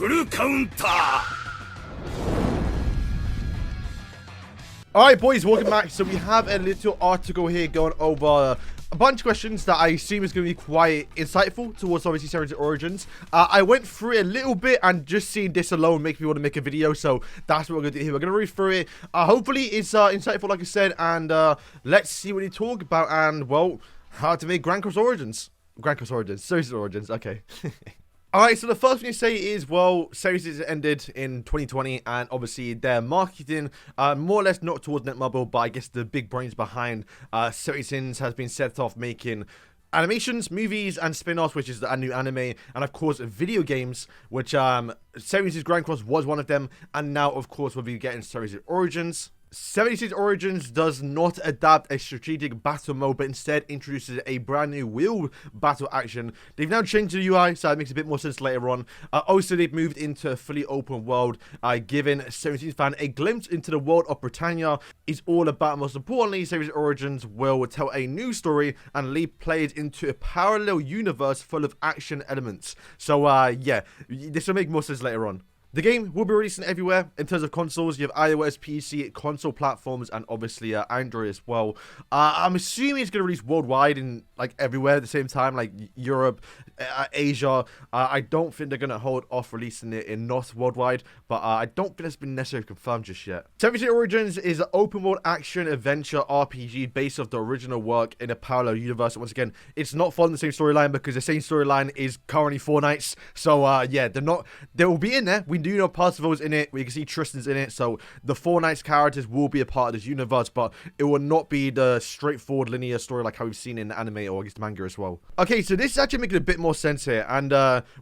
Alright boys, welcome back. So we have a little article here going over a bunch of questions that I assume is going to be quite insightful towards obviously Series Origins. I went through it a little bit, and just seeing this alone makes me want to make a video, so that's what we're going to do here. We're going to read through it. Hopefully it's insightful, like I said, and let's see what you talk about, and well, how to make Series Origins, okay. Alright, so the first thing to say is, well, series ended in 2020, and obviously their marketing, more or less not towards Netmarble, but I guess the big brains behind Series has been set off making animations, movies, and spin-offs, which is a new anime, and of course video games, which Series Grand Cross was one of them, and now of course we'll be getting Series Origins. 76 Origins does not adapt a strategic battle mode, but instead introduces a brand new wheel battle action. They've now changed the UI, so that makes a bit more sense later on. Also, they've moved into a fully open world, giving 76 fan a glimpse into the world of Britannia. Is all about, most importantly, Series Origins will tell a new story and lead players into a parallel universe full of action elements. So, yeah, this will make more sense later on. The game will be releasing everywhere in terms of consoles. You have iOS, PC, console platforms, and obviously Android as well. I'm assuming it's going to release worldwide in like everywhere at the same time, like Europe, Asia. I don't think they're going to hold off releasing it in not worldwide, but I don't think it's been necessarily confirmed just yet. 76 Origins is an open world action adventure RPG based off the original work in a parallel universe. Once again, it's not following the same storyline because the same storyline is currently 4 Nights. So yeah, they will be in there. We do know Percival's in it. We can see Tristan's in it. So the 4 Nights characters will be a part of this universe, but it will not be the straightforward linear story like how we've seen in the anime or I guess the manga as well. Okay, so this is actually making a bit more sense here, and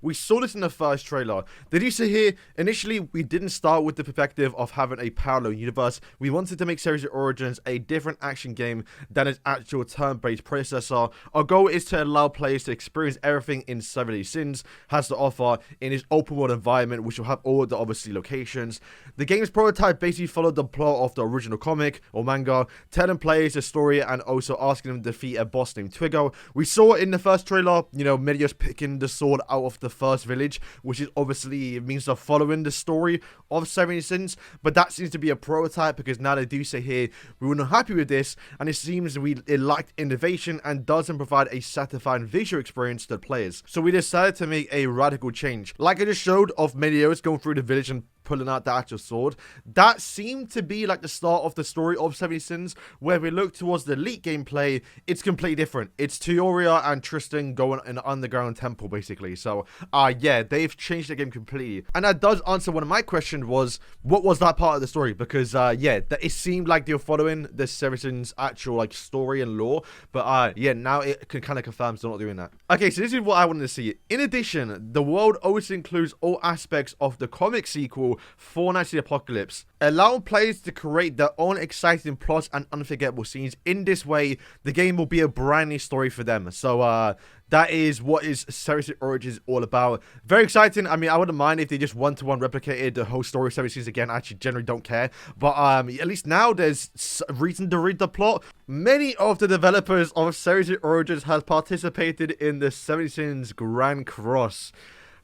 we saw this in the first trailer. They do say here, initially we didn't start with the perspective of having a parallel universe. We wanted to make Series Origins a different action game than its actual turn-based predecessor. Our goal is to allow players to experience everything in 70 Sins has to offer in its open world environment, which will have all the obviously locations. The game's prototype basically followed the plot of the original comic or manga, telling players a story and also asking them to defeat a boss named Twiggo. We saw in the first trailer, you know, Meteos picking the sword out of the first village, which is obviously means they're following the story of 70 Sins, but that seems to be a prototype because now they do say here, we were not happy with this, and it seems it lacked innovation and doesn't provide a satisfying visual experience to the players. So we decided to make a radical change. Like I just showed of Meteos going through the village and pulling out the actual sword, that seemed to be like the start of the story of 70 Sins. Where we look towards the elite gameplay, it's completely different. It's Teoria and Tristan going in an underground temple basically. So yeah, they've changed the game completely, and that does answer one of my questions, was what was that part of the story, because yeah, it seemed like they were following the 70 Sins actual like story and lore, but yeah, now it kind of confirms they're not doing that. Okay, so this is what I wanted to see. In addition, the world also includes all aspects of the comic sequel 4 Nights of the Apocalypse, allowing players to create their own exciting plots and unforgettable scenes. In this way, the game will be a brand new story for them. So that is what is Series Origins all about. Very exciting. I mean, I wouldn't mind if they just one-to-one replicated the whole story of Series again. I actually generally don't care, but at least now there's reason to read the plot. Many of the developers of Series Origins has participated in the 70 Sins Grand Cross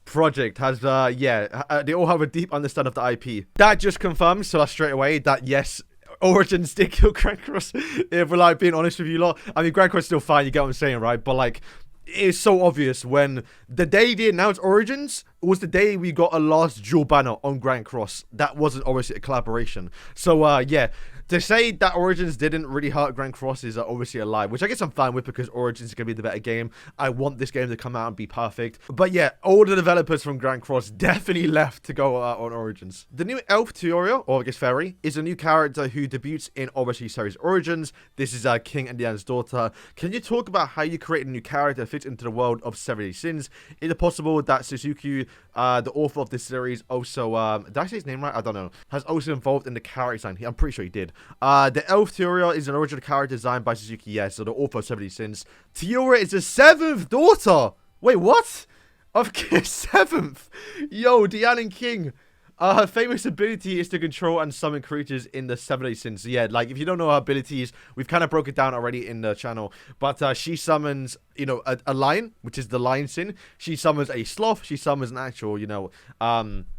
project. They all have a deep understanding of the IP. That just confirms to us straight away that yes, Origins did kill Grand Cross. If we're like being honest with you lot, I mean, Grand Cross is still fine, you get what I'm saying, right? But like, it is so obvious when the day they announced Origins was the day we got a last dual banner on Grand Cross. That wasn't obviously a collaboration. So yeah, to say that Origins didn't really hurt Grand Cross is obviously a lie, which I guess I'm fine with because Origins is going to be the better game. I want this game to come out and be perfect. But yeah, all the developers from Grand Cross definitely left to go on Origins. The new elf Teoria, or I guess fairy, is a new character who debuts in obviously Series Origins. This is King Indiana's daughter. Can you talk about how you create a new character that fits into the world of 70 Sins? Is it possible that Suzuki, the author of this series, also, did I say his name right? I don't know. Has also involved in the character design. I'm pretty sure he did. The elf Teoria is an original character designed by Suzuki, yes, so the author of 70 Sins. Teoria is the 7th daughter! Wait, what? Of 7th? Yo, Deanne and King. Her famous ability is to control and summon creatures in the 7-day sins. So yeah, like if you don't know her abilities, we've kind of broke it down already in the channel. But she summons, you know, a lion, which is the lion sin. She summons a sloth. She summons an actual, you know,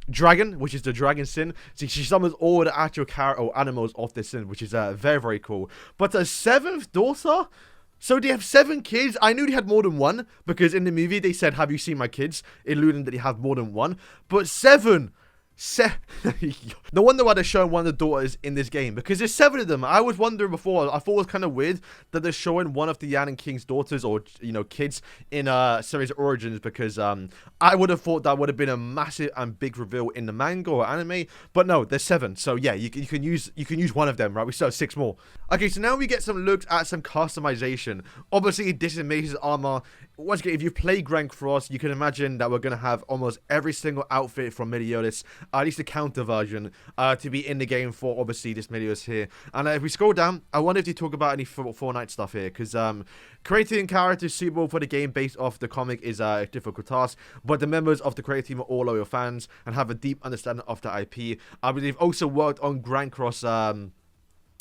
dragon, which is the dragon sin. So she summons all the actual animals of this sin, which is very, very cool. But her 7th daughter. So they have 7 kids. I knew they had more than one because in the movie they said, "Have you seen my kids?" Alluding that they have more than one. But 7. No wonder why they're showing one of the daughters in this game, because there's 7 of them. I was wondering before, I thought it was kind of weird that they're showing one of the Yan and King's daughters, or, you know, kids in series Origins, because I would have thought that would have been a massive and big reveal in the manga or anime, but no, there's 7. So yeah, you can use one of them, right? We still have 6 more. Okay, so now we get some looks at some customization. Obviously, this is Mace's armor. Once again, if you play Grand Cross, you can imagine that we're going to have almost every single outfit from Meliodas, at least the counter version, to be in the game for, obviously, this Meliodas here. And if we scroll down, I wonder if you talk about any Fortnite stuff here, because creating characters suitable for the game based off the comic is a difficult task, but the members of the creative team are all loyal fans and have a deep understanding of the IP. I believe they've also worked on Grand Cross,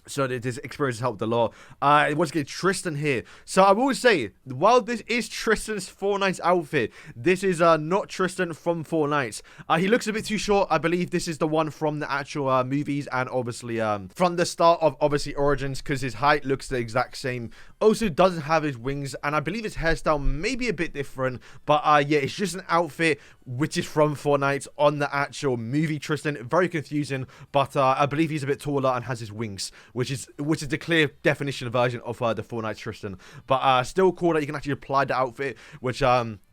so this experience helped a lot. Once again, Tristan here. So I will say, while this is Tristan's Fortnite outfit, this is not Tristan from Fortnite. He looks a bit too short. I believe this is the one from the actual movies, and obviously from the start of obviously Origins, because his height looks the exact same. Also doesn't have his wings, and I believe his hairstyle may be a bit different, but yeah, it's just an outfit which is from Fortnite on the actual movie Tristan. Very confusing, but I believe he's a bit taller and has his wings, which is the clear definition version of the Fortnite Tristan. But still cool that you can actually apply the outfit, which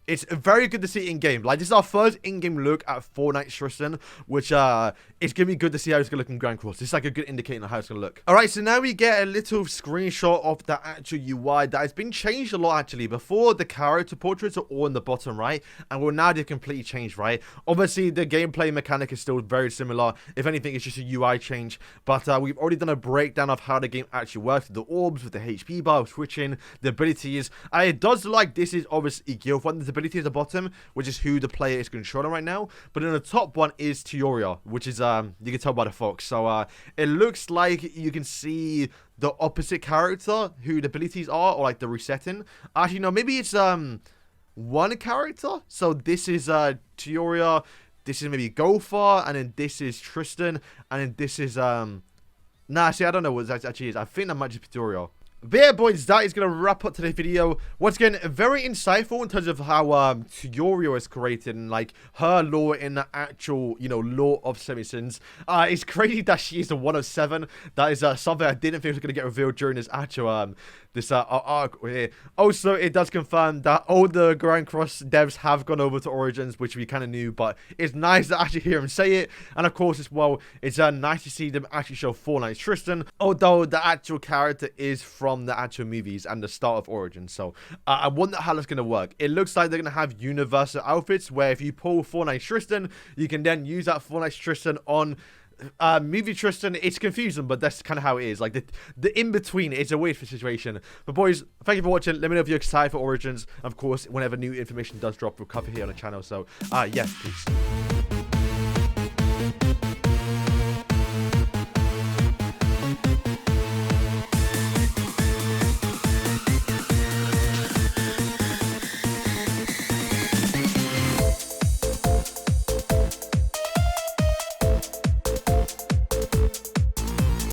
it's very good to see in-game. Like, this is our first in-game look at Fortnite Tristan, which it's going to be good to see how it's going to look in Grand Cross. This is like a good indicator of how it's going to look. Alright, so now we get a little screenshot of the actual UI that has been changed a lot, actually. Before, the character portraits are all in the bottom right, and well, now they've completely changed, right? Obviously, the gameplay mechanic is still very similar. If anything, it's just a UI change. But we've already done a breakdown of how the game actually works, with the orbs, with the HP bar, switching, the abilities. And it does look like this is obviously Gilfan. The ability at the bottom, which is who the player is controlling right now, but then the top one is Teoria, which is you can tell by the fox. So it looks like you can see the opposite character who the abilities are, or like the resetting. Actually no, maybe it's one character. So this is Teoria, this is maybe Gopher, and then this is Tristan, and then this is nah, see, I don't know what that actually is. I think that might just be Teoria. But yeah, boys, that is going to wrap up today's video. Once again, very insightful in terms of how Teoria is created and, like, her lore in the actual, you know, lore of Semi-Sins. It's crazy that she is the 1 of 7. That is something I didn't think was going to get revealed during this actual, arc here. Also, it does confirm that all the Grand Cross devs have gone over to Origins, which we kind of knew, but it's nice to actually hear him say it. And, of course, as well, it's nice to see them actually show Fortnite Tristan, although the actual character is from the actual movies and the start of Origins. So I wonder how that's going to work. It looks like they're going to have universal outfits where if you pull Fortnite Tristan, you can then use that Fortnite Tristan on movie Tristan. It's confusing, but that's kind of how it is. Like the in-between, it's a weird situation. But boys, thank you for watching. Let me know if you're excited for Origins. Of course, whenever new information does drop, we'll cover here on the channel. So yeah, peace.